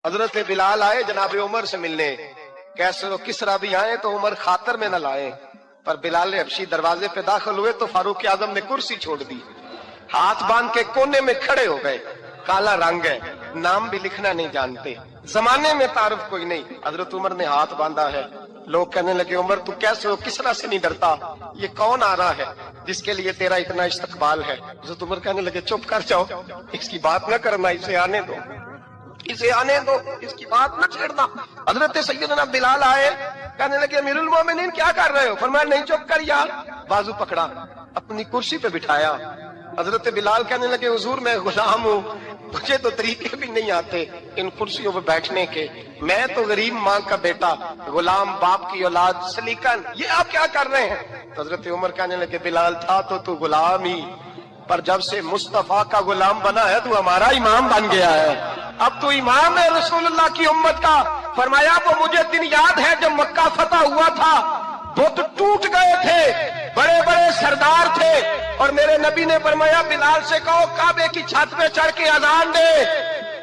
حضرت بلال آئے جناب عمر سے ملنے، کیسے کس طرح بھی آئے تو عمر خاطر میں نہ لائے، پر بلال حبشی دروازے پہ داخل ہوئے تو فاروق اعظم نے کرسی چھوڑ دی، ہاتھ باندھ کے کونے میں کھڑے ہو گئے۔ کالا رنگ ہے، نام بھی لکھنا نہیں جانتے، زمانے میں تعارف کوئی نہیں۔ حضرت عمر نے ہاتھ باندھا ہے، لوگ کہنے لگے عمر تو کیسے ہو، کس طرح سے نہیں ڈرتا، یہ کون آ رہا ہے جس کے لیے تیرا اتنا استقبال ہے؟ حضرت عمر کہنے لگے چپ کر جاؤ، اس کی بات نہ کرنا، اسے آنے دو، اسے آنے دو، اس کی بات نہ چھیڑنا۔ حضرت سیدنا بلال آئے، کہنے لگے امیر المومنین کیا کر رہے ہو؟ فرمایا نہیں چپ کر یار، بازو پکڑا، اپنی کرسی پہ بٹھایا۔ حضرت بلال کہنے لگے حضور میں غلام ہوں، مجھے تو طریقے بھی نہیں آتے ان کرسیوں پہ بیٹھنے کے، میں تو غریب ماں کا بیٹا، غلام باپ کی اولاد، سلیقن، یہ آپ کیا کر رہے ہیں؟ تو حضرت عمر کہنے لگے بلال تھا تو غلام ہی، پر جب سے مصطفیٰ کا غلام بنا ہے تو ہمارا امام بن گیا ہے، اب تو امام ہے رسول اللہ کی امت کا۔ فرمایا وہ مجھے دن یاد ہے جب مکہ فتح ہوا تھا، بت ٹوٹ گئے تھے، بڑے بڑے سردار تھے، اور میرے نبی نے فرمایا بلال سے کہو کعبے کی چھت پہ چڑھ کے اذان دے،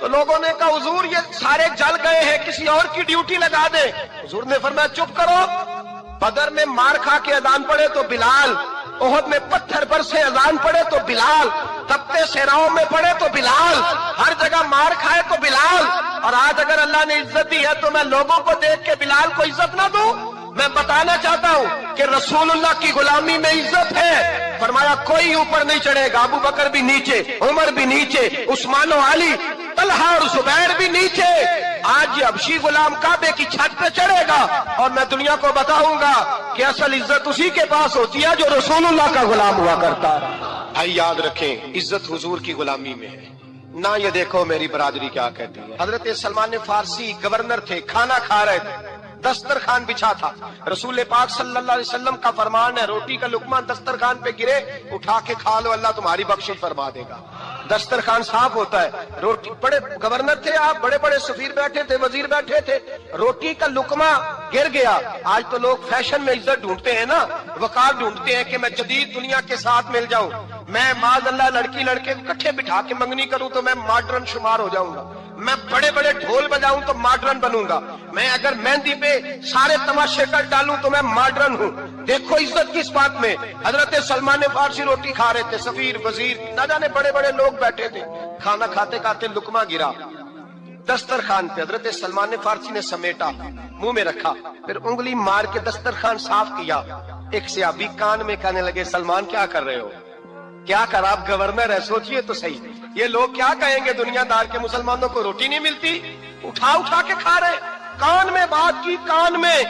تو لوگوں نے کہا حضور یہ سارے جل گئے ہیں، کسی اور کی ڈیوٹی لگا دے۔ حضور نے فرمایا چپ کرو، بدر میں مار کھا کے اذان پڑے تو بلال، احد میں پتھر پر سے اذان پڑے تو بلال، تپتے صحراؤں میں پڑے تو بلال، ہر جگہ مار کھائے تو بلال، اور آج اگر اللہ نے عزت دی ہے تو میں لوگوں کو دیکھ کے بلال کو عزت نہ دوں؟ میں بتانا چاہتا ہوں کہ رسول اللہ کی غلامی میں عزت ہے۔ فرمایا کوئی اوپر نہیں چڑھے گا، ابو بکر بھی نیچے، عمر بھی نیچے، عثمان و علی، طلحہ اور زبیر بھی نیچے۔ آج یہ حبشی غلام کعبے کی چھت پہ چڑھے گا اور میں دنیا کو بتاؤں گا کہ اصل عزت اسی کے پاس ہوتی ہے جو رسول اللہ کا غلام ہوا کرتا ہے۔ بھائی یاد رکھیں عزت حضور کی غلامی میں ہے، نہ یہ دیکھو میری برادری کیا کہتی ہے۔ حضرت سلمان فارسی گورنر تھے، کھانا کھا رہے تھے، دسترخوان بچھا تھا، رسول پاک صلی اللہ علیہ وسلم کا فرمان ہے روٹی کا لقمہ دسترخوان پہ گرے اٹھا کے کھا لو، اللہ تمہاری بخشش فرما دے گا۔ دسترخوان صاف ہوتا ہے، روٹی، بڑے گورنر تھے آپ، بڑے بڑے سفیر بیٹھے تھے، وزیر بیٹھے تھے، روٹی کا لقمہ گر گیا۔ آج تو لوگ فیشن میں عزت ڈھونڈتے ہیں نا، وقار ڈھونڈتے ہیں کہ میں جدید دنیا کے ساتھ مل جاؤں، میں معاذ اللہ لڑکی لڑکے اکٹھے بٹھا کے منگنی کروں تو میں ماڈرن شمار ہو جاؤں گا، میں بڑے بڑے ڈھول بجاؤں تو ماڈرن بنوں گا، میں اگر مہندی پہ سارے تماشے کر ڈالوں تو میں ماڈرن ہوں۔ دیکھو عزت کس بات میں۔ حضرت سلمان فارسی روٹی کھا رہے تھے، سفیر وزیر نہ جانے بڑے بڑے لوگ بیٹھے تھے، کھانا کھاتے کھاتے لقمہ گرا دسترخوان پہ، حضرت سلمان فارسی نے سمیٹا، منہ میں رکھا، پھر انگلی مار کے دسترخوان صاف کیا۔ ایک صحابی کان میں کہنے لگے سلمان کیا کر رہے ہو، کیا کر، آپ گورنر ہے، سوچئے تو صحیح، یہ لوگ کیا کہیں گے دنیا دار کے مسلمانوں کو روٹی نہیں ملتی، اٹھا اٹھا کے کھا رہے۔ کان میں بات کی، کان میں۔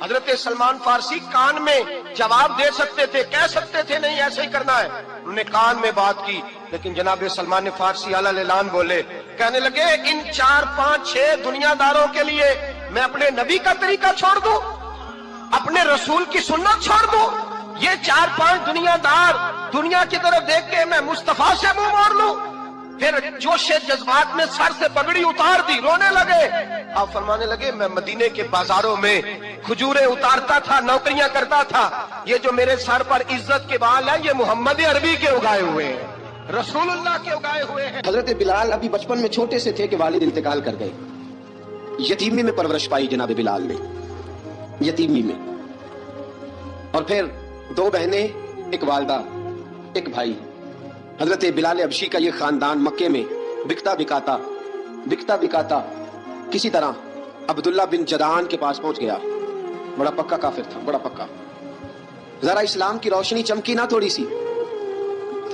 حضرت سلمان فارسی کان میں جواب دے سکتے تھے، کہہ سکتے تھے نہیں ایسے ہی کرنا ہے، انہوں نے کان میں بات کی، لیکن جناب سلمان فارسی اعلی اعلان بولے، کہنے لگے ان 4 5 6 دنیا داروں کے لیے میں اپنے نبی کا طریقہ چھوڑ دوں، اپنے رسول کی سنت چھوڑ دوں؟ یہ 4 5 دنیا دار دنیا کی طرف دیکھ کے میں مصطفیٰ سے منہ موڑ لوں؟ پھر جوش جذبات میں سر سے پگڑی اتار دی، رونے لگے۔ آپ فرمانے لگے میں مدینے کے بازاروں میں کھجوریں اتارتا تھا، نوکریاں کرتا تھا، یہ جو میرے سر پر عزت کے بال ہیں یہ محمد عربی کے اگائے ہوئے ہیں، رسول اللہ کے اگائے ہوئے ہیں۔ حضرت بلال ابھی بچپن میں چھوٹے سے تھے کہ والد انتقال کر گئے، یتیمی میں پرورش پائی جناب بلال نے، یتیمی میں، اور پھر 2 بہنیں، ایک والدہ، ایک بھائی۔ حضرت بلال حبشی کا یہ خاندان مکے میں بکتا بکاتا کسی طرح عبداللہ بن جدعان کے پاس پہنچ گیا، بڑا پکا کافر تھا، بڑا پکا، ذرا اسلام کی روشنی چمکی نہ تھوڑی سی۔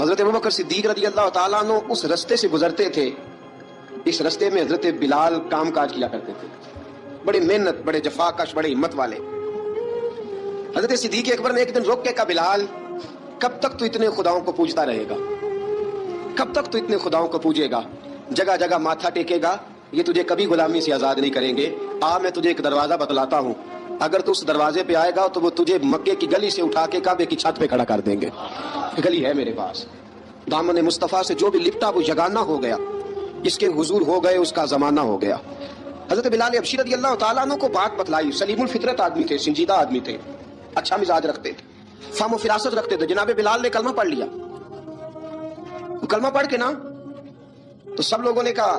حضرت ابوبکر صدیق رضی اللہ تعالیٰ عنہ اس رستے سے گزرتے تھے، اس رستے میں حضرت بلال کام کاج کیا کرتے تھے، بڑے محنت، بڑے جفاکش، بڑے ہمت والے۔ حضرت صدیق اکبر نے ایک دن روک کے کہا بلال کب تک تو اتنے خداؤں کو پوجتا رہے گا، کب تک تو اتنے خداؤں کو پوجے گا، جگہ جگہ ماتھا ٹیکے گا، یہ تجھے کبھی غلامی سے آزاد نہیں کریں گے۔ میں تجھے ایک دروازہ بتلاتا ہوں، اگر تو اس دروازے پہ آئے گا تو وہ تجھے مکے کی گلی سے اٹھا کے کعبے کی چھت پہ کھڑا کر دیں گے، گلی ہے میرے پاس۔ دامن مصطفیٰ سے جو بھی لپٹا وہ یگانہ ہو گیا، جس کے حضور ہو گئے اس کا زمانہ ہو گیا۔ حضرت بلال حبشی رضی اللہ تعالیٰ عنہ کو بات بتلائی، سلیم الفطرت آدمی تھے، سنجیدہ آدمی تھے، اچھا مزاج رکھتے تھے، فہم و فراست رکھتے تھے۔ جناب بلال نے کلمہ پڑھ لیا، کلمہ پڑھ کے نا تو سب لوگوں نے کہا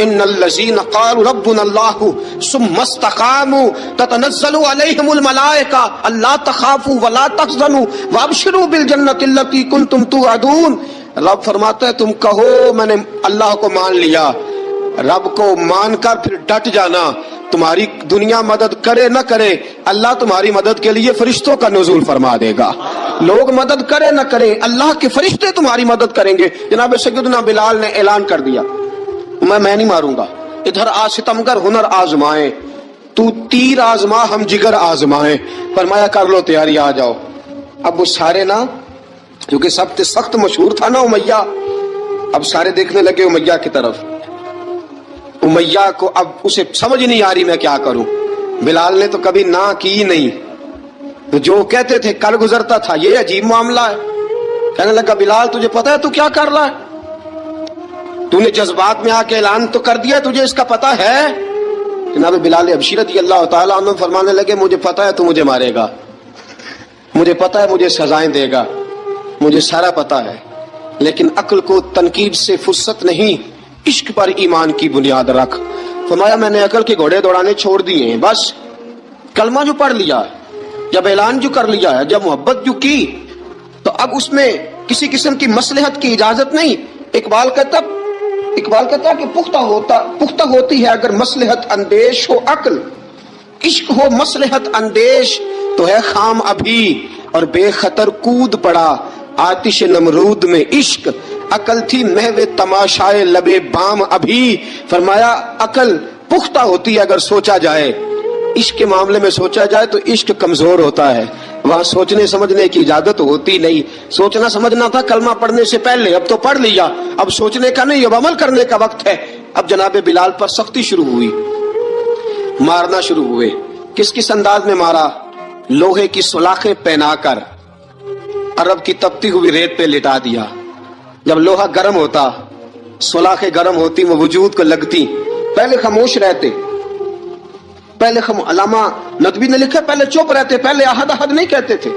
ان الذین قالوا ربنا اللہ ثم استقاموا تتنزل علیہم الملائکہ الا تخافوا ولا تحزنوا وابشروا بالجنۃ التی کنتم توعدون. رب فرماتا ہے تم کہو میں نے اللہ کو مان لیا، رب کو مان کر پھر ڈٹ جانا. تمہاری دنیا مدد کرے نہ کرے، اللہ تمہاری مدد کے لیے فرشتوں کا نزول فرما دے گا. لوگ مدد کرے نہ کرے، اللہ کے فرشتے تمہاری مدد کریں گے. جناب سیدنا بلال نے اعلان کر دیا میں نہیں ماروں گا، ادھر آ ستمگر ہنر آزمائیں، تو تیر آزما ہم جگر آزمائیں. فرمایا کر لو تیاری، آ جاؤ. اب وہ سارے نا، کیونکہ سب سے سخت مشہور تھا نا امیہ، اب سارے دیکھنے لگے امیہ کی طرف. امیہ کو اب اسے سمجھ نہیں آ رہی میں کیا کروں. بلال نے تو کبھی نہ کی نہیں، جو کہتے تھے کل گزرتا تھا. یہ عجیب معاملہ ہے. کہنے لگا بلال تجھے پتا ہے تو کیا کر رہا ہے؟ تو نے جذبات میں آ کے اعلان تو کر دیا، تجھے اس کا پتا ہے؟ جناب بلال حبشی رضی اللہ تعالیٰ عنہ فرمانے لگے مجھے پتا ہے تو مجھے مارے گا، مجھے پتا ہے مجھے سزائیں دے گا، مجھے سارا پتا ہے، لیکن عقل کو تنقید سے فرصت نہیں، عشق پر ایمان کی بنیاد رکھ. فرمایا میں نے عقل کے گھوڑے دوڑانے چھوڑ دیے ہیں، بس کلمہ جو پڑھ لیا ہے، جب اعلان جو کر لیا ہے، جب محبت جو کی، تو اب اس میں کسی قسم کی مصلحت کی اجازت نہیں. اقبال کہتا کہ پختہ ہوتی ہے اگر مصلحت اندیش ہو عقل، عشق ہو مصلحت اندیش تو ہے خام ابھی، اور بے خطر کود پڑا آتش نمرود میں عشق. عقل تھی محو تماشائے لبے بام ابھی. فرمایا عقل پختہ ہوتی ہے اگر سوچا جائے، عشق کے معاملے میں سوچا جائے تو عشق کمزور ہوتا ہے، وہاں سوچنے سمجھنے کی اجازت ہوتی نہیں. سوچنا سمجھنا تھا کلمہ پڑھنے سے پہلے، اب تو پڑھ لیا، اب سوچنے کا نہیں، اب عمل کرنے کا وقت ہے. اب جناب بلال پر سختی شروع ہوئی، مارنا شروع ہوئے. کس انداز میں مارا؟ لوہے کی سلاخیں پہنا کر عرب کی تپتی ہوئی ریت پہ لٹا دیا. جب لوہا گرم ہوتا، سلاخیں گرم ہوتی، وہ وجود کو لگتی. پہلے خاموش رہتے، پہلے علامہ ندوی نے لکھا پہلے چپ رہتے، پہلے احد احد نہیں کہتے تھے،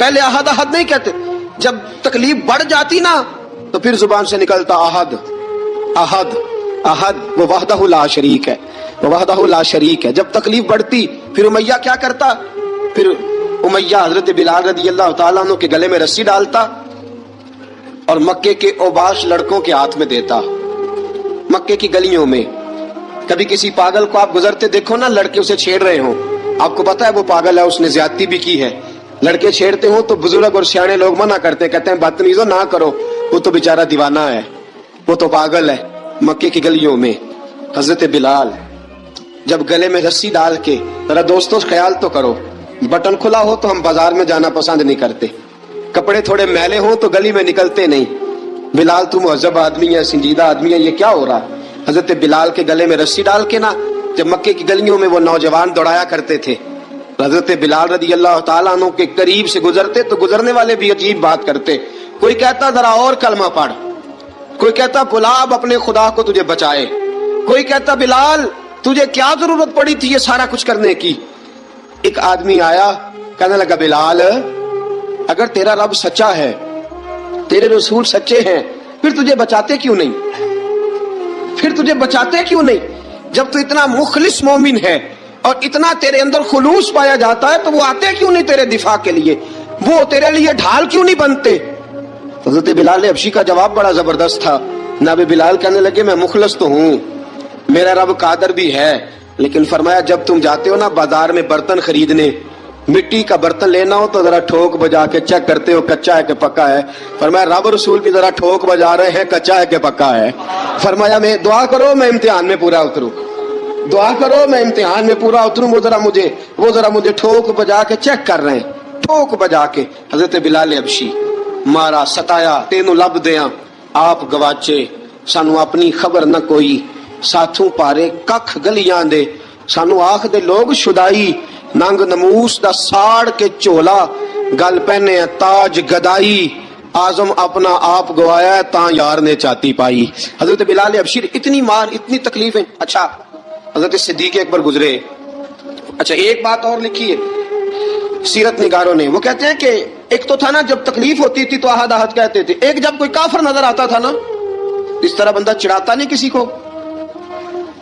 پہلے احد احد نہیں کہتے. جب تکلیف بڑھ جاتی نا تو پھر زبان سے نکلتا احد احد احد، وہ وحدہ لا شریک ہے، وہ وحدہ لا شریک ہے. جب تکلیف بڑھتی پھر امیہ کیا کرتا؟ پھر امیہ حضرت بلال رضی اللہ تعالیٰ عنہ کے گلے میں رسی ڈالتا اور مکے کے اوباش لڑکوں کے ہاتھ میں دیتا. مکے کی گلیوں میں کبھی کسی پاگل کو آپ گزرتے دیکھو نا، لڑکے اسے چھیڑ رہے ہوں، آپ کو پتا ہے وہ پاگل ہے، اس نے زیادتی بھی کی ہے. لڑکے چھیڑتے ہوں تو بزرگ اور سیانے لوگ منع کرتے، کہتے ہیں بدتمیزوں نہ کرو، وہ تو بیچارہ دیوانہ ہے، وہ تو پاگل ہے. مکے کی گلیوں میں حضرت بلال جب گلے میں رسی ڈال کے، ذرا دوستوں خیال تو کرو، بٹن کھلا ہو تو ہم بازار میں جانا پسند نہیں کرتے، کپڑے تھوڑے میلے ہوں تو گلی میں نکلتے نہیں. بلال تو مہذب آدمی ہے، سنجیدہ آدمی ہے، یہ کیا ہو رہا ہے؟ حضرت بلال کے گلے میں رسی ڈال کے نا، جب مکے کی گلیوں میں وہ نوجوان دوڑایا کرتے تھے، حضرت بلال رضی اللہ تعالیٰ عنہ کے قریب سے گزرتے تو گزرنے والے بھی عجیب بات کرتے. کوئی کہتا ذرا اور کلمہ پڑھ، کوئی کہتا بلا اب اپنے خدا کو تجھے بچائے، کوئی کہتا بلال تجھے کیا ضرورت پڑی تھی یہ سارا کچھ کرنے کی. ایک آدمی آیا کہنے لگا بلال اگر تیرا رب سچا ہے، تیرے رسول سچے ہیں، پھر تجھے بچاتے کیوں نہیں؟ پھر تجھے بچاتے کیوں نہیں؟ جب تو اتنا مخلص مومن ہے اور اتنا تیرے اندر خلوص پایا جاتا ہے تو وہ آتے کیوں نہیں تیرے دفاع کے لیے؟ وہ تیرے لیے ڈھال کیوں نہیں بنتے؟ حضرت بلال حبشی کا جواب بڑا زبردست تھا. نبی بلال کہنے لگے میں مخلص تو ہوں، میرا رب قادر بھی ہے، لیکن فرمایا جب تم جاتے ہو نا بازار میں برتن خریدنے، مٹی کا برتن لینا ہو تو ذرا ٹھوک بجا کے چیک کرتے ہو کچا ہے کہ پکا ہے. فرمایا رب رسول بھی ذرا ٹھوک بجا رہے ہیں کچا ہے کہ پکا ہے. فرمایا میں دعا کرو میں امتحان میں پورا اتروں، دعا کرو میں امتحان میں پورا اتروں. وہ ذرا مجھے ٹھوک بجا کے چیک کر رہے ہیں، ٹھوک بجا کے. حضرت بلال حبشی مارا ستایا تینوں لب دیاں آپ گواچے، سانو اپنی خبر نہ کوئی، ساتھوں پارے ککھ گلیاں دے، سانو آخ دے لوگ شدائی، ننگ نموس دا ساڑ کے چولا، گل پہنے تاج گدائی، آزم اپنا آپ گوایا تاں یار نے چاتی پائی. حضرت بلال حبشی اتنی مار، اتنی تکلیفیں. اچھا حضرت صدیق اکبر گزرے. اچھا ایک بات اور لکھی ہے سیرت نگاروں نے، وہ کہتے ہیں کہ ایک تو تھا نا جب تکلیف ہوتی تھی تو احد احد کہتے تھے، ایک جب کوئی کافر نظر آتا تھا نا، اس طرح بندہ چڑھاتا نہیں کسی کو،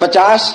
50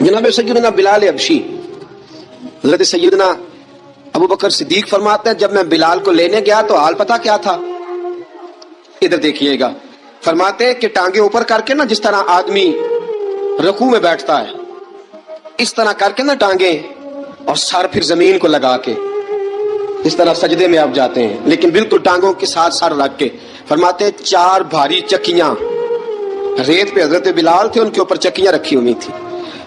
جناب سیدنا بلال حبشی حضرت سیدنا ابو بکر صدیق فرماتے ہیں جب میں بلال کو لینے گیا تو حال پتہ کیا تھا؟ ادھر دیکھیے گا، فرماتے ہیں کہ ٹانگیں اوپر کر کے نا جس طرح آدمی رکوع میں بیٹھتا ہے اس طرح کر کے نا ٹانگیں، اور سر پھر زمین کو لگا کے اس طرح سجدے میں آپ جاتے ہیں، لیکن بالکل ٹانگوں کے ساتھ سر رکھ کے۔ فرماتے ہیں 4 بھاری چکیاں ریت پہ حضرت بلال تھے، ان کے اوپر چکیاں رکھی ہوئی تھی،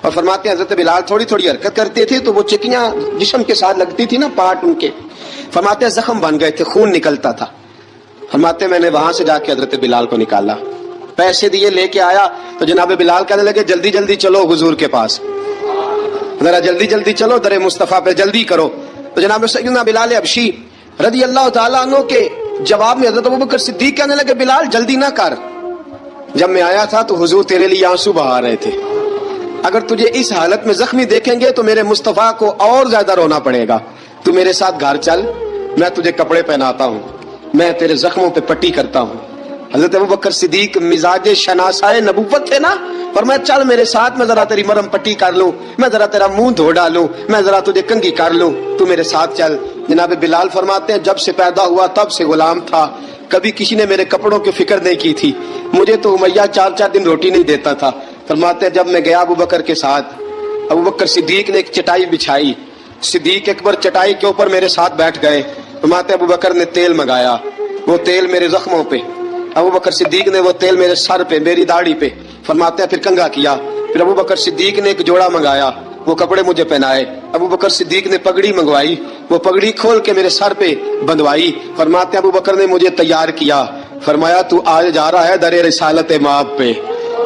اور فرماتے ہیں حضرت بلال تھوڑی تھوڑی حرکت کرتے تھے تو وہ چکیاں جسم کے ساتھ لگتی تھی نا، پارٹ ان کے، فرماتے ہیں زخم بن گئے تھے، خون نکلتا تھا۔ فرماتے ہیں میں نے وہاں سے جا کے حضرت بلال کو نکالا، پیسے دیے، لے کے آیا تو جناب بلال کہنے لگے جلدی جلدی چلو حضور کے پاس، ذرا جلدی جلدی چلو در مصطفیٰ پہ جلدی کرو۔ تو جناب سیدنا بلال حبشی رضی اللہ تعالیٰ عنہ کے جواب میں حضرت ابوبکر صدیق کہنے لگے بلال جلدی نہ کر، جب میں آیا تھا تو حضور تیرے لیے آنسو بہا رہے تھے، اگر تجھے اس حالت میں زخمی دیکھیں گے تو میرے مصطفیٰ کو اور زیادہ رونا پڑے گا، تو میرے ساتھ گھر چل، میں تجھے کپڑے پہناتا ہوں، میں تیرے زخموں پہ پٹی کرتا ہوں۔ حضرت ابوبکر صدیق مزاج شناسائے نبوت تھے نا، فرمایا چل میرے ساتھ، میں ذرا تیری مرم پٹی کر لوں، میں ذرا تیرا منہ دھو ڈالوں، میں ذرا تجھے کنگھی کر لوں، تو میرے ساتھ چل۔ جناب بلال فرماتے ہیں جب سے پیدا ہوا تب سے غلام تھا، کبھی کسی نے میرے کپڑوں کی فکر نہیں کی تھی، مجھے تو امیہ 4 دن روٹی نہیں دیتا تھا۔ فرماتے ہیں جب میں گیا ابوبکر کے ساتھ، ابوبکر صدیق نے ایک چٹائی بچھائی، صدیق اکبر چٹائی کے اوپر میرے ساتھ بیٹھ گئے۔ فرماتے ہیں ابوبکر نے تیل منگایا، وہ تیل میرے زخموں پہ، ابوبکر صدیق نے وہ تیل میرے سر پہ، میری داڑھی پہ، فرماتے ہیں پھر کنگھا کیا، پھر ابوبکر صدیق نے ایک جوڑا منگایا، وہ کپڑے مجھے پہنائے، ابوبکر صدیق نے پگڑی منگوائی، وہ پگڑی کھول کے میرے سر پہ بندھوائی۔ فرماتے ہیں ابوبکر نے مجھے تیار کیا، فرمایا تو آج جا رہا ہے در رسالت مآب پہ،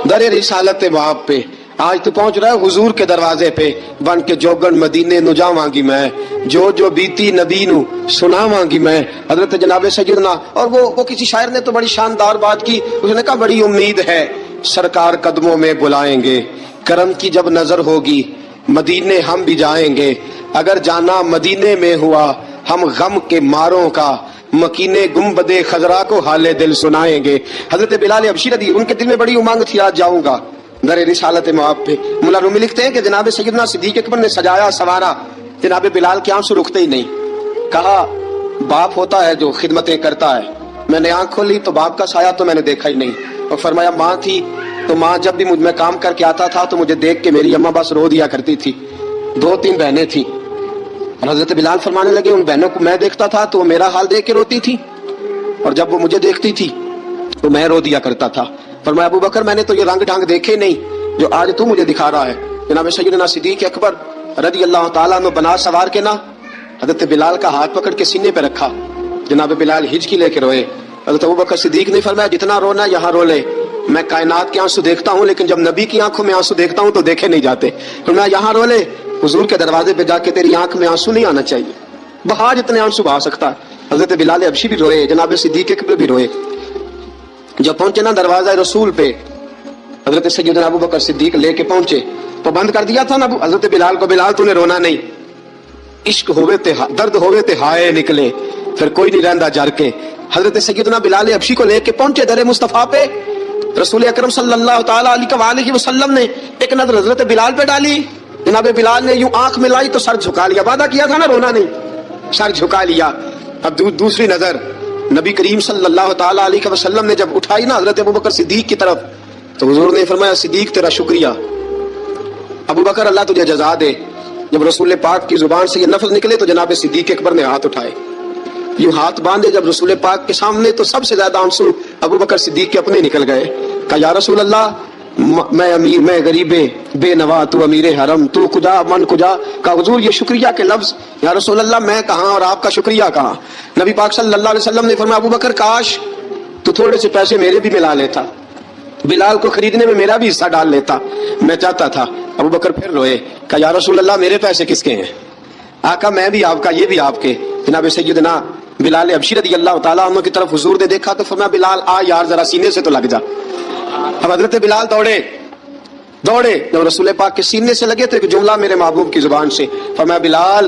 در رسالت مآب پہ، آج تو پہنچ رہا ہے حضور کے دروازے پہ، بن کے جوگن مدینے نو جاواں گی میں، جو بیتی نبی نو سناواں گی میں۔ حضرت جناب سیدنا، اور وہ کسی شاعر نے تو بڑی شاندار بات کی، اس نے کہا بڑی امید ہے سرکار قدموں میں بلائیں گے، کرم کی جب نظر ہوگی مدینے ہم بھی جائیں گے، اگر جانا مدینے میں ہوا ہم غم کے ماروں کا، مکینے گنبد خضرا کو حال دل سنائیں گے۔ حضرت بلال حبشی رضی ان کے دل میں بڑی امنگ تھی آج جاؤں گا در رسالت مآب پہ۔ مولا رومی لکھتے ہیں کہ جناب سیدنا صدیق اکبر نے سجایا سوارا، جناب بلال کے آنسو رکتے ہی نہیں، کہا باپ ہوتا ہے جو خدمتیں کرتا ہے، میں نے آنکھ کھولی تو باپ کا سایہ تو میں نے دیکھا ہی نہیں، اور فرمایا ماں تھی تو ماں جب بھی میں کام کر کے آتا تھا تو مجھے دیکھ کے میری اماں بس رو دیا کرتی تھی، 2-3 بہنیں تھیں، اور حضرت بلال فرمانے لگے ان بہنوں کو میں دیکھتا تھا تو وہ میرا حال دیکھ کے روتی تھی، اور جب وہ مجھے دیکھتی تھی تو میں رو دیا کرتا تھا۔ فرمایا ابو بکر میں نے تو یہ رنگ ڈھنگ دیکھے نہیں جو آج تو مجھے دکھا رہا ہے۔ جناب سیدنا صدیق اکبر رضی اللہ تعالیٰ عنہ بنا سوار کے نا حضرت بلال کا ہاتھ پکڑ کے سینے پہ رکھا، جناب بلال ہچکی لے کے روئے۔ حضرت ابو بکر صدیق نے فرمایا جتنا رونا یہاں رو لے، میں کائنات کے آنسو دیکھتا ہوں لیکن جب نبی کی آنکھوں میں آنسو دیکھتا ہوں تو دیکھے نہیں جاتے، فرمایا یہاں رو لے، حضور کے دروازے پہ جا کے تیری آنکھ میں آنسو نہیں آنا چاہیے، بہا جتنے آنسو بہا سکتا ہے۔ حضرت بلال حبشی بھی روئے، جناب صدیق اکبر بھی روئے۔ جب پہنچے نا دروازہ رسول پہ، حضرت سیدنا ابو بکر صدیق لے کے پہنچے تو بند کر دیا تھا نا حضرت بلال کو، بلال تو نے رونا نہیں، عشق ہوئے تے درد ہوئے تے ہائے نکلے، پھر کوئی نہیں رہندا جر کے۔ حضرت سیدنا بلال حبشی کو لے کے پہنچے در مصطفیٰ پہ، رسول اکرم صلی اللہ تعالیٰ علیہ وسلم نے ایک نظر حضرت بلال پہ ڈالی، جناب بلال نے یوں آنکھ ملائی تو سر جھکا لیا، وعدہ کیا تھا نا رونا نہیں، سر جھکا لیا۔ اب دوسری نظر نبی کریم صلی اللہ تعالیٰ علیہ وسلم نے جب اٹھائی نا حضرت ابو بکر صدیق کی طرف تو حضور نے فرمایا صدیق تیرا شکریہ، ابو بکر اللہ تجھے جزا دے۔ جب رسول پاک کی زبان سے یہ لفظ نکلے تو جناب صدیق اکبر نے ہاتھ اٹھائے، یوں ہاتھ باندھے جب رسول پاک کے سامنے تو سب سے زیادہ آنسو ابو بکر صدیق کے اپنے نکل گئے۔ کہا یا رسول اللہ میں امیر، میں غریب بے نوا، تو امیر حرم، تو کجا من کجا۔ کہا حضور یہ شکریہ کے لفظ، یا رسول اللہ میں کہاں اور آپ کا شکریہ کہاں۔ نبی پاک صلی اللہ علیہ وسلم نے فرمایا ابو بکر کاش تو تھوڑے سے پیسے میرے بھی ملا لیتا، بلال کو خریدنے میں میرا بھی حصہ ڈال لیتا، میں چاہتا تھا۔ ابو بکر پھر روئے، کہا یا رسول اللہ میرے پیسے کس کے ہیں؟ آقا میں بھی آپ کا، یہ بھی آپ کے۔ جناب سیدنا بلال حبشی رضی اللہ تعالیٰ عنہ کی طرف حضور نے دیکھا تو فرمایا بلال آ یار ذرا سینے سے تو لگ جا۔ اب حضرت بلال دوڑے، جب رسول پاک کے سینے سے لگے تو ایک جملہ میرے محبوب کی زبان سے، فرمایا بلال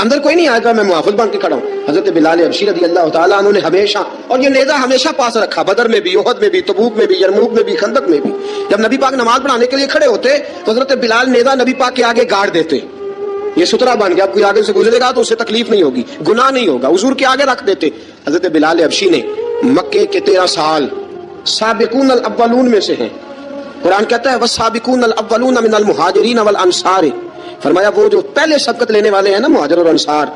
اندر کوئی نہیں آئے گا، میں محافظ بن کے کھڑا ہوں۔ حضرت بلال حبشی رضی اللہ تعالیٰ عنہ نے ہمیشہ، اور یہ نیزہ ہمیشہ پاس رکھا، بدر میں بھی، احد میں بھی، تبوک میں بھی، یرموک میں بھی، خندق میں بھی۔ جب نبی پاک نماز پڑھانے کے لیے کھڑے ہوتے تو حضرت بلال نیزہ نبی پاک کے آگے گاڑ دیتے، یہ سترا بن گیا، اب کوئی آگے سے گزرے گا تو اسے تکلیف نہیں ہوگی، گناہ نہیں ہوگا، حضور کے آگے رکھ دیتے۔ حضرت بلال حبشی نے مکے کے 13 سال سابقون الاولون میں سے ہیں۔ قرآن کہتا ہے والسابقون الاولون من المہاجرین والانصار، فرمایا وہ جو پہلے سبقت لینے والے ہیں نا، مہاجر اور انصار،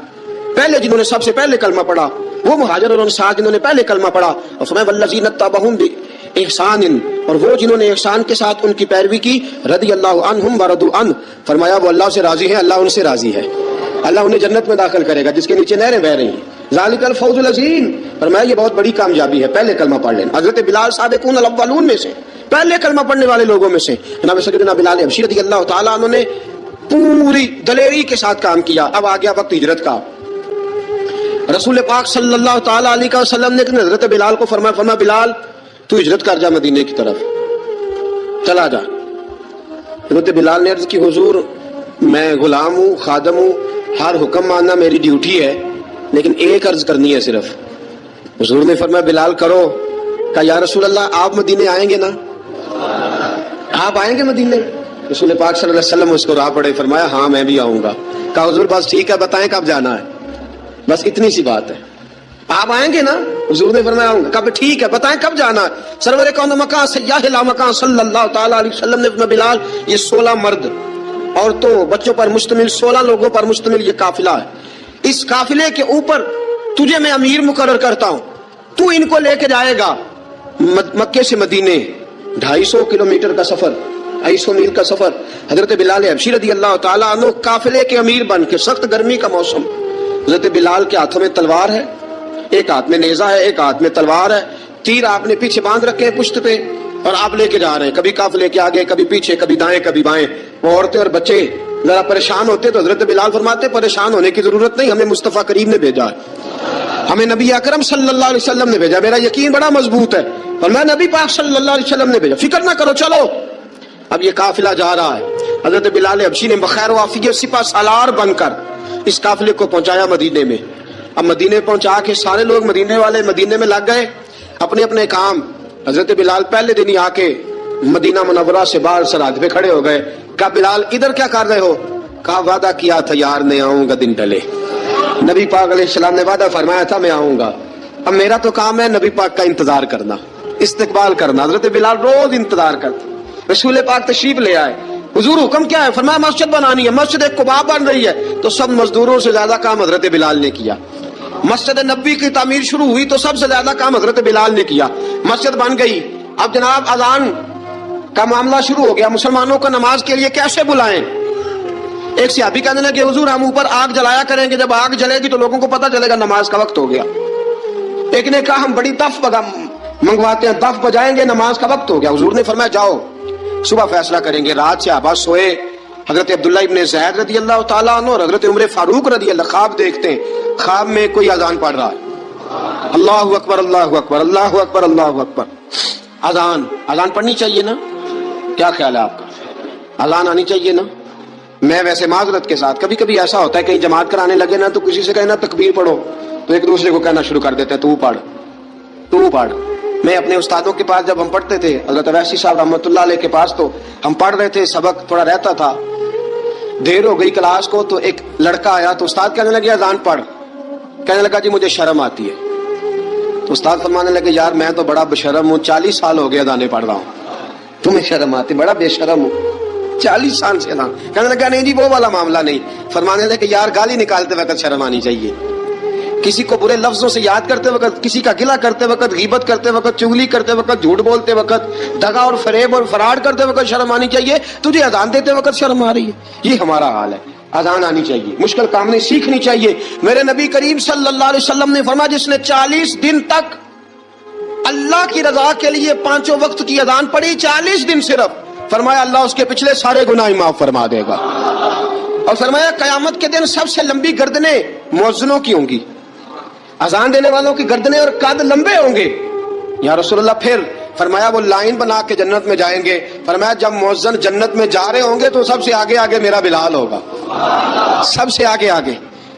پہلے جنہوں نے سب سے پہلے کلمہ پڑھا، وہ مہاجر اور انصار جنہوں نے پہلے کلمہ پڑھا۔ اور فرمایا والذین اتبعوہم بإحسان، اور وہ جنہوں نے احسان کے ساتھ ان کی پیروی کی، رضی اللہ عنہم ورضوا عنہ، فرمایا وہ اللہ سے راضی ہیں، اللہ ان سے راضی ہے، اللہ انہیں جنت میں داخل کرے گا جس کے نیچے نہریں بہ رہی ہیں۔ ذالک الفوز العظیم، فرمایا یہ بہت بڑی کامیابی ہے، پہلے کلمہ پڑھ لینا۔ حضرت بلال سابقون الاولون میں سے، پہلے کلمہ پڑھنے والے لوگوں میں سے۔ جناب سیدنا بلال حبشی رضی اللہ تعالیٰ عنہ نے پوری دلیری کے ساتھ کام کیا۔ اب آ گیا وقت ہجرت کا۔ رسول پاک صلی اللہ تعالیٰ علیہ وسلم نے حضرت بلال کو فرمایا بلال تو ہجرت کر جا مدینے کی طرف، چلا جا۔ حضرت بلال نے عرض کی حضور میں غلام ہوں، خادم ہوں، ہر حکم ماننا میری ڈیوٹی ہے، لیکن ایک عرض کرنی ہے صرف۔ حضور نے فرمایا بلال کرو۔ کہا یا رسول اللہ آپ مدینے آئیں گے نا، آپ آئیں گے مدینے؟ رسول پاک صلی اللہ علیہ وسلم اس کو راہ پڑے، فرمایا ہاں میں بھی آؤں گا۔ کہا حضور بس ٹھیک ہے، بتائیں کب جانا ہے، بس اتنی سی بات ہے، آپ آئیں گے نا؟ حضور نے فرمایا آؤں گا۔ کہا ٹھیک ہے، بتائیں کب جانا ہے۔ سرور کون مکان سیاح لا مکان صلی اللہ تعالیٰ علیہ وسلم نے فرمایا بلال یہ 16 مرد عورتوں بچوں پر مشتمل 16 لوگوں پر مشتمل یہ قافلہ ہے، اس قافلے کے اوپر تجھے میں امیر مقرر کرتا ہوں، تو ان کو لے کے جائے گا مکے سے مدینے، 250 کلومیٹر کا سفر، 250 میل کا سفر۔ حضرت بلال حبشی رضی اللہ تعالیٰ عنہ قافلے کے امیر بن کے، سخت گرمی کا موسم، حضرت بلال کے ہاتھوں میں تلوار ہے، ایک ہاتھ میں نیزہ ہے، ایک ہاتھ میں تلوار ہے، تیر آپ نے پیچھے باندھ رکھے ہیں پشت پہ، اور آپ لے کے جا رہے ہیں، کبھی قافلے کے آگے، کبھی پیچھے، کبھی دائیں کبھی بائیں۔ وہ عورتیں اور بچے ذرا پریشان ہوتے تو حضرت بلال فرماتے پریشان ہونے کی ضرورت نہیں، ہمیں مصطفیٰ کریم نے بھیجا ہے، ہمیں نبی اکرم صلی اللہ علیہ وسلم نے بھیجا، میرا یقین بڑا مضبوط ہے، اور میں نبی پاک صلی اللہ علیہ وسلم نے بھیجا، فکر نہ کرو چلو۔ اب یہ قافلہ جا رہا ہے، حضرت بلال حبشی نے بخیر و عافیت سپہ سالار بن کر اس قافلے کو پہنچایا مدینے میں۔ اب مدینے پہنچا کے سارے لوگ مدینے والے مدینے میں لگ گئے اپنے اپنے کام۔ حضرت بلال پہلے دن ہی آ کے مدینہ منورہ سے باہر سرحد پہ کھڑے ہو گئے۔ کہا بلال ادھر کیا کر رہے ہو؟ کہا وعدہ کیا تھا یار نے آؤں گا دن ڈلے، نبی پاک علیہ السلام نے وعدہ فرمایا تھا میں آؤں گا، اب میرا تو کام ہے نبی پاک کا انتظار کرنا، استقبال کرنا۔ حضرت بلال روز انتظار کرتے، رسول پاک تشریف لے آئے، حضور حکم کیا ہے؟ فرمایا مسجد بنانی ہے، مسجد ایک قباء بن رہی ہے، تو سب مزدوروں سے زیادہ کام حضرت بلال نے کیا۔ مسجد نبی کی تعمیر شروع ہوئی تو سب سے زیادہ کام حضرت بلال نے کیا، مسجد بن گئی۔ اب جناب اذان کا معاملہ شروع ہو گیا، مسلمانوں کو نماز کے لیے کیسے بلائیں؟ ایک صحابی کہنے لگے حضور ہم اوپر آگ جلایا کریں گے، جب آگ جلے گی تو لوگوں کو پتہ چلے گا نماز کا وقت ہو گیا۔ ایک نے کہا ہم بڑی دف منگواتے ہیں، دف بجائیں گے، نماز کا وقت ہو گیا۔ حضور نے فرمایا جاؤ صبح فیصلہ کریں گے۔ رات صحابہ سوئے، حضرت عبداللہ ابن زید رضی اللہ تعالیٰ عنہ اور حضرت عمر فاروق رضی اللہ خواب دیکھتے ہیں، خواب میں کوئی اذان پڑھ رہا ہے، اللہ اکبر اللہ اکبر اللہ اکبر اللہ اکبر۔ اذان پڑھنی چاہیے نا؟ کیا خیال ہے آپ کا؟ اذان آنی چاہیے نا؟ میں ویسے معذرت کے ساتھ کبھی کبھی ایسا ہوتا ہے کہیں جماعت کرانے لگے نا تو کسی سے کہنا تکبیر پڑھو تو ایک دوسرے کو کہنا شروع کر دیتے ہیں تو پڑھ۔ میں اپنے استادوں کے پاس جب ہم پڑھتے تھے، حضرت اویسی صاحب رحمۃ اللہ علیہ کے پاس، تو ہم پڑھ رہے تھے، سبق تھوڑا رہتا تھا، دیر ہو گئی کلاس کو تو ایک لڑکا آیا تو استاد کہنے لگے اذان پڑھ، کہنے لگا جی مجھے شرم آتی ہے، تو استاد فرمانے لگے یار میں تو بڑا بشرم ہوں، 40 سال ہو گئے اذانیں پڑھ رہا ہوں، تمہیں شرم آتی؟ بڑا بے شرم ہوں، 40 سال سے اذان۔ کہنے لگا نہیں جی وہ والا معاملہ نہیں۔ فرمانے لگے یار گالی نکالتے وقت شرم آنی چاہیے، کسی کو برے لفظوں سے یاد کرتے وقت، کسی کا گلہ کرتے وقت، غیبت کرتے وقت، چغلی کرتے وقت، جھوٹ بولتے وقت، دغا اور فریب اور فراڈ کرتے وقت شرم آنی چاہیے، تجھے اذان دیتے وقت شرم آ رہی ہے؟ یہ ہمارا حال ہے۔ اذان آنی چاہیے، مشکل کام نہیں، سیکھنی چاہیے۔ میرے نبی کریم صلی اللہ علیہ وسلم نے فرمایا جس نے 40 دن تک اللہ کی رضا کے لیے 5 وقت کی اذان پڑھی، 40 دن صرف، فرمایا اللہ اس کے پچھلے سارے گناہ معاف فرما دے گا، اور فرمایا قیامت کے دن سب سے لمبی گردنیں مؤذنوں کی ہوں گی، اذان دینے والوں کی گردنیں اور قد لمبے ہوں گے۔ یا رسول اللہ پھر فرمایا وہ لائن بنا کے جنت میں جائیں گے، فرمایا جب مؤذن جنت میں جا رہے ہوں گے تو سب سے آگے آگے میرا بلال ہوگا، سب سے آگے آگے۔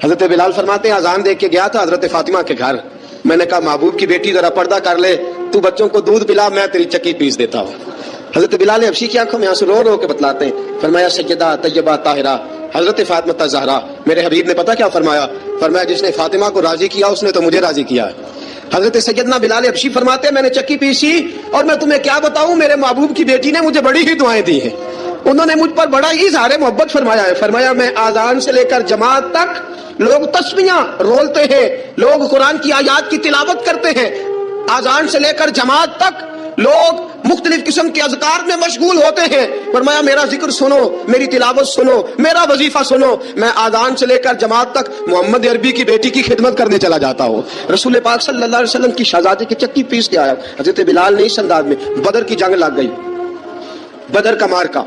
حضرت بلال فرماتے ہیں اذان دیکھ کے گیا تھا حضرت فاطمہ کے گھر، میں نے کہا محبوب کی بیٹی ذرا پردہ کر لے، تو بچوں کو دودھ پلا، میں تیری چکی پیس دیتا ہوں۔ حضرت بلال حبشی کی آنکھوں میں آنسو رو رو کے بتلاتے ہیں، فرمایا سیدہ طیبہ طاہرہ حضرت فاطمہ زہرا، میرے حبیب نے پتہ کیا فرمایا؟ فرمایا جس نے فاطمہ کو راضی کیا اس نے تو مجھے راضی کیا ہے۔ حضرت سیدنا بلال حبشی فرماتے ہیں میں نے چکی پیسی اور میں تمہیں کیا بتاؤں، میرے محبوب کی بیٹی نے مجھے بڑی ہی دعائیں دی ہیں، انہوں نے مجھ پر بڑا ہی اظہار محبت فرمایا ہے۔ فرمایا میں آذان سے لے کر جماعت تک لوگ تسبیحاں رولتے ہیں، لوگ قرآن کی آیات کی تلاوت کرتے ہیں، آذان سے لے کر جماعت تک لوگ مختلف قسم کے اذکار میں مشغول ہوتے ہیں۔ فرمایا میرا ذکر سنو، میری تلاوت سنو، میرا وظیفہ سنو، میں آذان سے لے کر جماعت تک محمد عربی کی بیٹی کی خدمت کرنے چلا جاتا ہوں۔ رسول پاک صلی اللہ علیہ وسلم کی شہزادی کی چکی پیس کے آیا۔ حضرت بلال نے اس انداز میں، بدر کی جنگ لگ گئی، بدر کا مارکا،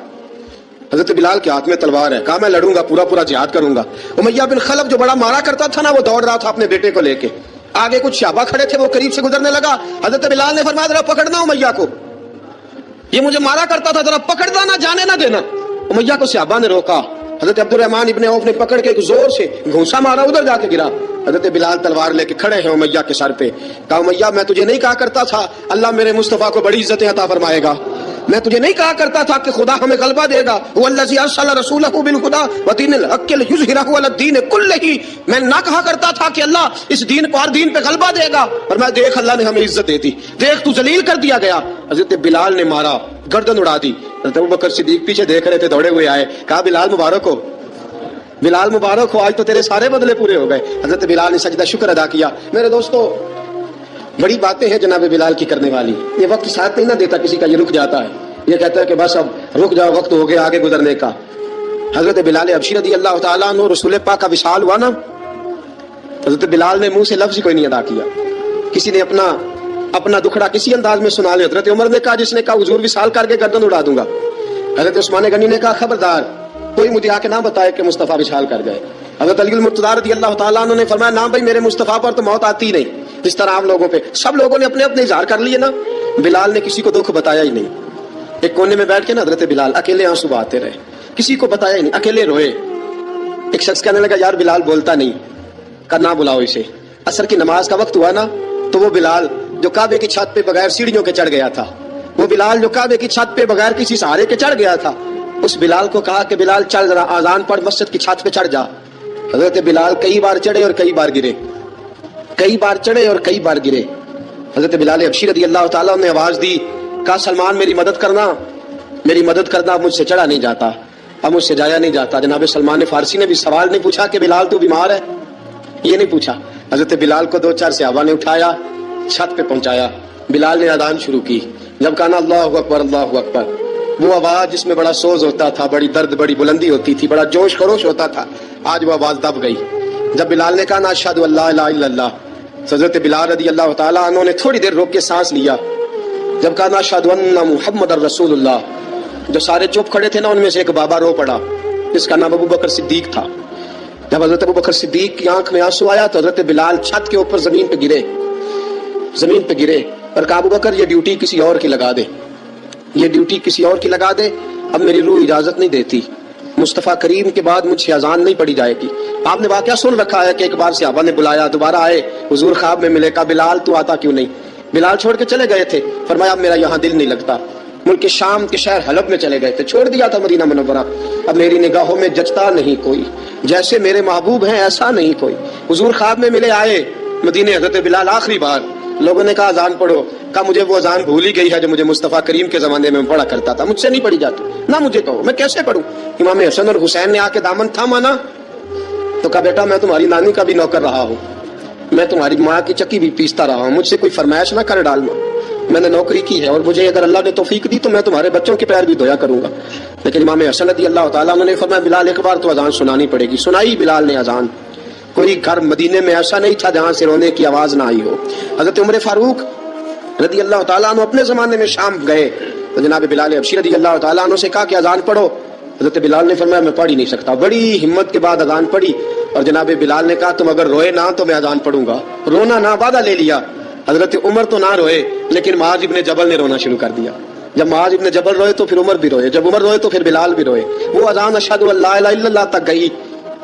حضرت بلال کے ہاتھ میں تلوار ہے، کہا میں لڑوں گا، پورا جہاد کروں گا۔ امیہ بن خلف جو بڑا مارا کرتا تھا نا، وہ دوڑ رہا تھا اپنے بیٹے کو لے کے، آگے کچھ صحابہ کھڑے تھے، وہ قریب سے گزرنے لگا، حضرت بلال نے فرمایا ذرا پکڑنا امیہ کو، یہ مجھے مارا کرتا تھا، ذرا پکڑنا، نہ جانے نہ دینا۔ امیہ کو صحابہ نے روکا، حضرت عبد الرحمن ابن عوف نے پکڑ کے زور سے گھونسا مارا، ادھر جا کے گرا۔ حضرت بلال تلوار لے کے کھڑے ہیں امیہ کے سر پہ، کہا امیہ میں تجھے نہیں کہا کرتا تھا اللہ میرے مصطفیٰ کو بڑی عزتیں عطا فرمائے گا؟ میں تجھے نہیں کہا کرتا تھا کہ خدا ہمیں غلبہ دے گا؟ والذی ارسل رسولہ بالہدی ودین الحق لیظہرہ علی الدین کلہ، میں نہ کہا کرتا تھا کہ اللہ اس دین پر دین پہ غلبہ دے گا، اور میں دیکھ اللہ نے ہمیں عزت دے دی، دیکھ تو ذلیل کر دیا گیا۔ حضرت بلال نے مارا، گردن اڑا دی۔ حضرت ابوبکر صدیق پیچھے دیکھ رہے تھے، دوڑے ہوئے آئے، کہا بلال مبارک ہو، بلال مبارک ہو، آج تو تیرے سارے بدلے پورے ہو گئے۔ حضرت بلال نے سجدہ شکر ادا کیا۔ میرے دوستو بڑی باتیں ہیں جناب بلال کی کرنے والی، یہ وقت ساتھ نہیں نہ دیتا کسی کا، یہ رک جاتا ہے، یہ کہتا ہے کہ بس اب رک جاؤ، وقت ہو گیا آگے گزرنے کا۔ حضرت بلال حبشی رضی اللہ تعالیٰ عنہ، رسول پاک کا وصال ہوا نا، حضرت بلال نے منہ سے لفظ کوئی نہیں ادا کیا، کسی نے اپنا دکھڑا کسی انداز میں سنا لیا۔ حضرت عمر نے کہا، جس نے کہا حضور وصال کر کے گردن اڑا دوں گا۔ حضرت عثمان غنی نے کہا خبردار کوئی مجھے آ کے نہ بتائے کہ مصطفیٰ وصال کر گئے۔ حضرت علی المرتضیٰ رضی اللہ تعالیٰ عنہ نے فرمایا نہ بھائی، میرے مصطفیٰ پر تو موت آتی ہی نہیں، جس طرح آپ لوگوں پہ سب لوگوں نے اپنے اپنے اظہار کر لیے نا، بلال نے کسی کو دکھ بتایا ہی نہیں۔ ایک کونے میں بیٹھ کے نا حضرت بلال اکیلے آنسو بہاتے رہے، کسی کو بتایا ہی نہیں، اکیلے روئے۔ ایک شخص کہنے لگا یار بلال بولتا نہیں، کرنا بلاؤ اسے۔ عصر کی نماز کا وقت ہوا نا، تو وہ بلال جو کعبے کی چھت پہ بغیر سیڑھیوں کے چڑھ گیا تھا، وہ بلال جو کعبے کی چھت پہ بغیر کسی سہارے کے چڑھ گیا تھا، اس بلال کو کہا کہ بلال چل ذرا آذان پڑھ، مسجد کی چھت پہ چڑھ جا۔ حضرت بلال کئی بار چڑھے اور کئی بار گرے، کئی بار چڑھے اور کئی بار گرے۔ حضرت بلال حبشی رضی اللہ تعالیٰ نے آواز دی، کہا سلمان میری مدد کرنا، میری مدد کرنا، مجھ سے چڑھا نہیں جاتا، اب مجھ سے جایا نہیں جاتا۔ جناب سلمان فارسی نے بھی سوال نہیں پوچھا کہ بلال تو بیمار ہے، یہ نہیں پوچھا۔ حضرت بلال کو 2-4 صحابہ نے اٹھایا، چھت پہ پہنچایا، بلال نے اذان شروع کی۔ جب کہا اللہ اکبر اللہ اکبر، وہ آواز جس میں بڑا سوز ہوتا تھا، بڑی درد، بڑی بلندی ہوتی تھی، بڑا جوش خروش ہوتا تھا، آج وہ آواز دب گئی۔ جب بلال نے کہا نا اشہد ان لا الہ الا اللہ، حضرت بلال رضی اللہ تعالیٰ عنہ نے تھوڑی دیر روک کے سانس لیا۔ جب کہا نا اشہد ان محمد رسول اللہ، جو سارے چپ کھڑے تھے نا، ان میں سے ایک بابا رو پڑا، جس کا نام ابوبکر صدیق تھا۔ جب حضرت ابوبکر صدیق کی آنکھ میں آنسو آیا تو حضرت بلال چھت کے اوپر زمین پہ گرے اور کہا ابوبکر یہ ڈیوٹی کسی اور کی لگا دے، یہ ڈیوٹی کسی اور کی لگا دے، اب میری روح اجازت نہیں دیتی، مصطفیٰ کریم کے بعد مجھ سے اذان نہیں پڑھی جائے گی۔ آپ نے واقعہ سن رکھا ہے کہ ایک بار صحابہ نے بلایا، دوبارہ آئے، حضور خواب میں ملے، کہا بلال تو آتا کیوں نہیں؟ بلال چھوڑ کے چلے گئے تھے، فرمایا اب میرا یہاں دل نہیں لگتا، ملک شام کے شہر حلب میں چلے گئے تھے، چھوڑ دیا تھا مدینہ منورہ، اب میری نگاہوں میں جچتا نہیں کوئی، جیسے میرے محبوب ہیں ایسا نہیں کوئی۔ حضور خواب میں ملے، آئے مدینے، حضرت بلال آخری بار، لوگوں نے کہا اذان پڑھو، کہا مجھے وہ اذان بھول ہی گئی ہے جو مجھے مصطفیٰ کریم کے زمانے میں پڑھا کرتا تھا، مجھ سے نہیں پڑھی جاتی، نہ مجھے کہو، میں کیسے پڑھوں؟ امام حسن اور حسین نے آ کے دامن تھاما نا، تو کہا بیٹا میں تمہاری نانی کا بھی نوکر رہا ہوں، میں تمہاری ماں کی چکی بھی پیستا رہا ہوں، مجھ سے کوئی فرمائش نہ کر ڈالنا، میں نے نوکری کی ہے، اور مجھے اگر اللہ نے توفیق دی تو میں تمہارے بچوں کے پیر بھی دھویا کروں گا۔ لیکن امام حسن رضی اللہ تعالیٰ عنہ نے فرمایا بلال ایک بار تو اذان سنانی پڑے گی۔ سنائی بلال نے اذان۔ کوئی گھر مدینے میں ایسا نہیں تھا جہاں سے رونے کی آواز نہ آئی ہو۔ حضرت عمر فاروق رضی اللہ تعالیٰ عنہ اپنے زمانے میں شام گئے تو جناب بلال حبشی رضی اللہ تعالیٰ عنہ سے کہا کہ اذان پڑھو، حضرت بلال نے فرمایا میں پڑھ ہی نہیں سکتا، بڑی ہمت کے بعد اذان پڑھی، اور جناب بلال نے کہا تم اگر روئے نہ تو میں اذان پڑھوں گا، رونا نہ، وعدہ لے لیا۔ حضرت عمر تو نہ روئے، لیکن معاذ ابن جبل نے رونا شروع کر دیا۔ جب معاذ ابن جبل روئے تو پھر عمر بھی روئے، جب عمر روئے تو پھر بلال بھی روئے۔ وہ اذان اشہد ان لا الہ الا اللہ تک گئی،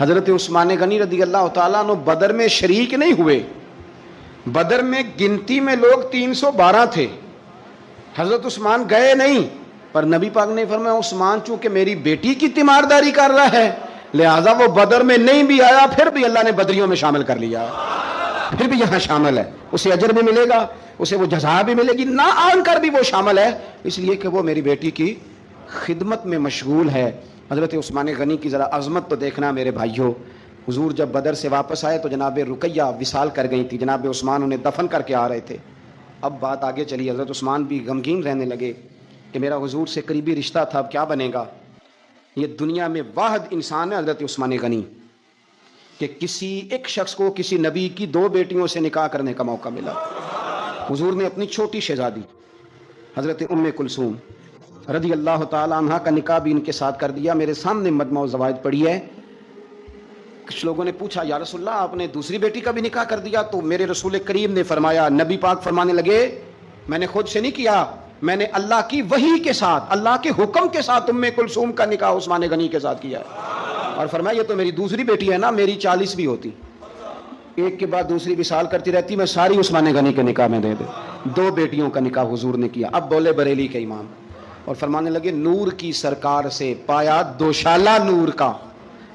حضرت عثمان غنی رضی اللہ تعالیٰ عنہ بدر میں شریک نہیں ہوئے. بدر میں گنتی میں لوگ 312 تھے. حضرت عثمان گئے نہیں, پر نبی پاک نے فرمایا عثمان چونکہ میری بیٹی کی تیمارداری کر رہا ہے لہذا وہ بدر میں نہیں بھی آیا, پھر بھی اللہ نے بدریوں میں شامل کر لیا, پھر بھی یہاں شامل ہے, اسے اجر بھی ملے گا, اسے وہ جزا بھی ملے گی, نہ آن کر بھی وہ شامل ہے اس لیے کہ وہ میری بیٹی کی خدمت میں مشغول ہے. حضرت عثمان غنی کی ذرا عظمت تو دیکھنا میرے بھائیوں. حضور جب بدر سے واپس آئے تو جناب رقیہ وصال کر گئی تھی, جناب عثمان انہیں دفن کر کے آ رہے تھے. اب بات آگے چلی, حضرت عثمان بھی غمگین رہنے لگے کہ میرا حضور سے قریبی رشتہ تھا, اب کیا بنے گا. یہ دنیا میں واحد انسان ہے حضرت عثمان غنی کہ کسی ایک شخص کو کسی نبی کی 2 بیٹیوں سے نکاح کرنے کا موقع ملا. حضور نے اپنی چھوٹی شہزادی حضرت ام کلثوم رضی اللہ تعالی عنہ کا نکاح بھی ان کے ساتھ کر دیا. میرے سامنے مجمع الزوائد پڑھی ہے. کچھ لوگوں نے پوچھا یا رسول اللہ آپ نے دوسری بیٹی کا بھی نکاح کر دیا, تو میرے رسول کریم نے فرمایا, نبی پاک فرمانے لگے میں نے خود سے نہیں کیا, میں نے اللہ کی وحی کے ساتھ اللہ کے حکم کے ساتھ ام کلثوم کا نکاح عثمان غنی کے ساتھ کیا ہے. اور فرمایا یہ تو میری دوسری بیٹی ہے نا, میری 40 بھی ہوتی, ایک کے بعد دوسری وصال کرتی رہتی, میں ساری عثمان غنی کے نکاح میں دے دے. 2 بیٹیوں کا نکاح حضور نے کیا. اب بولے بریلی کے امام اور فرمانے لگے نور کی سرکار سے پایا دوشالہ نور کا,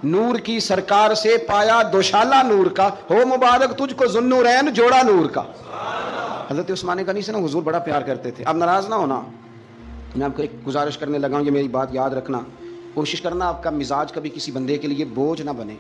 نور کی سرکار سے پایا دوشالہ نور کا, ہو مبارک تجھ کو ذوالنورین جوڑا نور کا. حضرت عثمان غنی سے نا حضور بڑا پیار کرتے تھے. اب ناراض نہ ہونا, میں آپ کو ایک گزارش کرنے لگا ہوں, یہ میری بات یاد رکھنا, کوشش کرنا آپ کا مزاج کبھی کسی بندے کے لیے بوجھ نہ بنے.